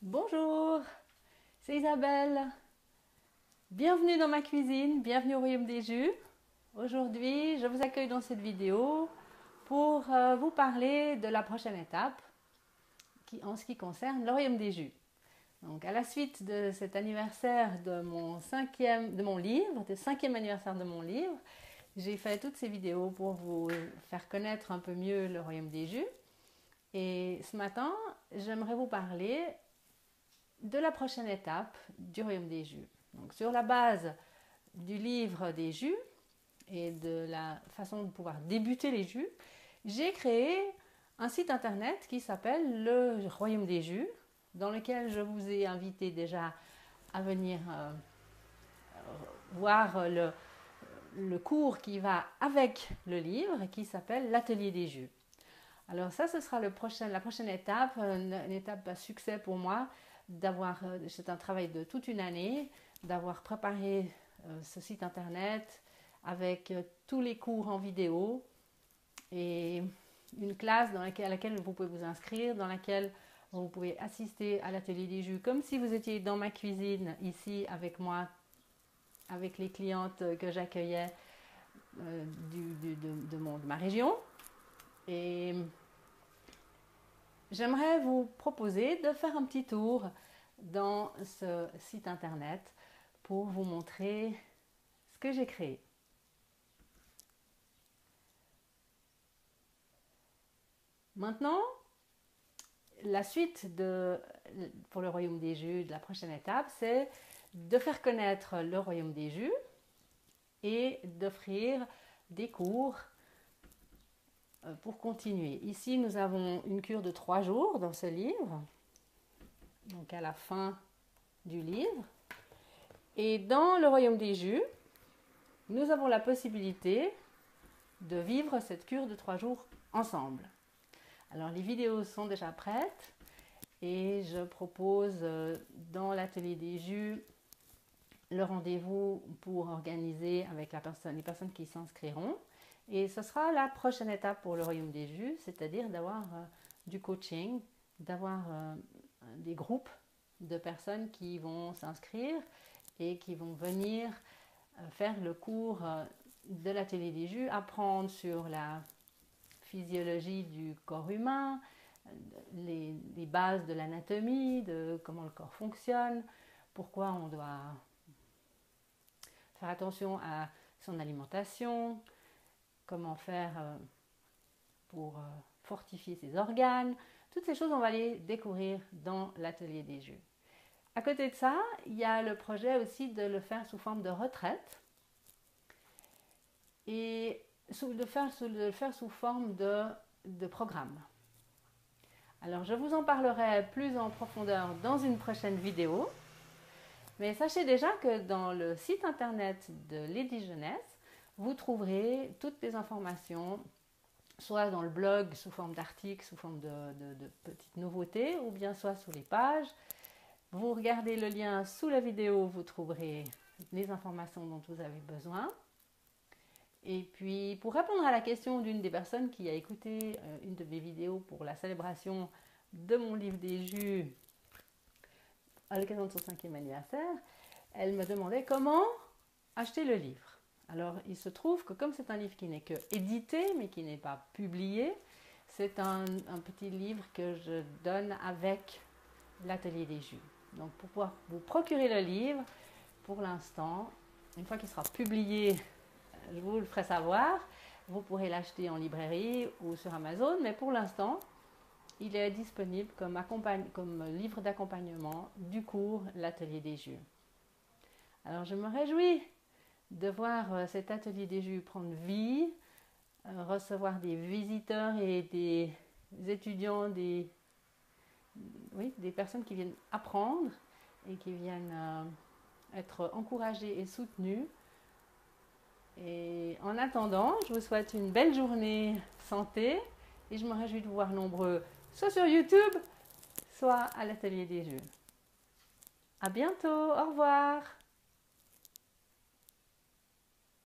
Bonjour, c'est Isabelle. Bienvenue dans ma cuisine, bienvenue au Royaume des Jus. Aujourd'hui, je vous accueille dans cette vidéo pour vous parler de la prochaine étape en ce qui concerne le Royaume des Jus. Donc, à la suite de cet anniversaire de mon cinquième anniversaire de mon livre, j'ai fait toutes ces vidéos pour vous faire connaître un peu mieux le Royaume des Jus. Et ce matin, j'aimerais vous parler de la prochaine étape du Royaume des Jus. Donc, sur la base du livre des jus et de la façon de pouvoir débuter les jus, j'ai créé un site internet qui s'appelle le Royaume des Jus, dans lequel je vous ai invité déjà à venir voir le cours qui va avec le livre, qui s'appelle l'Atelier des Jus. Alors ça, ce sera la prochaine étape, une étape à succès pour moi. C'est un travail de toute une année, d'avoir préparé ce site internet avec tous les cours en vidéo et une classe à laquelle vous pouvez vous inscrire, dans laquelle vous pouvez assister à l'atelier des jus comme si vous étiez dans ma cuisine ici avec moi, avec les clientes que j'accueillais de ma région. Et j'aimerais vous proposer de faire un petit tour dans ce site internet pour vous montrer ce que j'ai créé. Maintenant, la suite pour le Royaume des Jus, de la prochaine étape, c'est de faire connaître le Royaume des Jus et d'offrir des cours pour continuer. Ici, nous avons une cure de 3 jours dans ce livre, donc à la fin du livre. Et dans le Royaume des Jus, nous avons la possibilité de vivre cette cure de 3 jours ensemble. Alors, les vidéos sont déjà prêtes et je propose dans l'atelier des jus le rendez-vous pour organiser avec les personnes qui s'inscriront. Et ce sera la prochaine étape pour le Royaume des Jus, c'est-à-dire d'avoir du coaching, d'avoir des groupes de personnes qui vont s'inscrire et qui vont venir faire le cours de l'atelier des jus, apprendre sur la physiologie du corps humain, les bases de l'anatomie, de comment le corps fonctionne, pourquoi on doit faire attention à son alimentation, comment faire pour fortifier ses organes. Toutes ces choses, on va les découvrir dans l'atelier des jus. À côté de ça, il y a le projet aussi de le faire sous forme de retraite et de le faire sous forme de programme. Alors, je vous en parlerai plus en profondeur dans une prochaine vidéo. Mais sachez déjà que dans le site internet de Lady Jeunesse, vous trouverez toutes les informations, soit dans le blog sous forme d'articles, sous forme de petites nouveautés, ou bien soit sous les pages. Vous regardez le lien sous la vidéo, vous trouverez les informations dont vous avez besoin. Et puis, pour répondre à la question d'une des personnes qui a écouté une de mes vidéos pour la célébration de mon livre des jus à l'occasion de son 5e anniversaire, elle me demandait comment acheter le livre. Alors, il se trouve que comme c'est un livre qui n'est que édité, mais qui n'est pas publié, c'est un petit livre que je donne avec l'atelier des jus. Donc, pour pouvoir vous procurer le livre, pour l'instant, une fois qu'il sera publié, je vous le ferai savoir. Vous pourrez l'acheter en librairie ou sur Amazon, mais pour l'instant, il est disponible comme livre d'accompagnement du cours L'Atelier des Jus. Alors, je me réjouis de voir cet Atelier des Jus prendre vie, recevoir des visiteurs et des étudiants, des personnes qui viennent apprendre et qui viennent être encouragées et soutenues. Et en attendant, je vous souhaite une belle journée santé et je me réjouis de vous voir nombreux, soit sur YouTube, soit à l'Atelier des Jus. À bientôt, au revoir.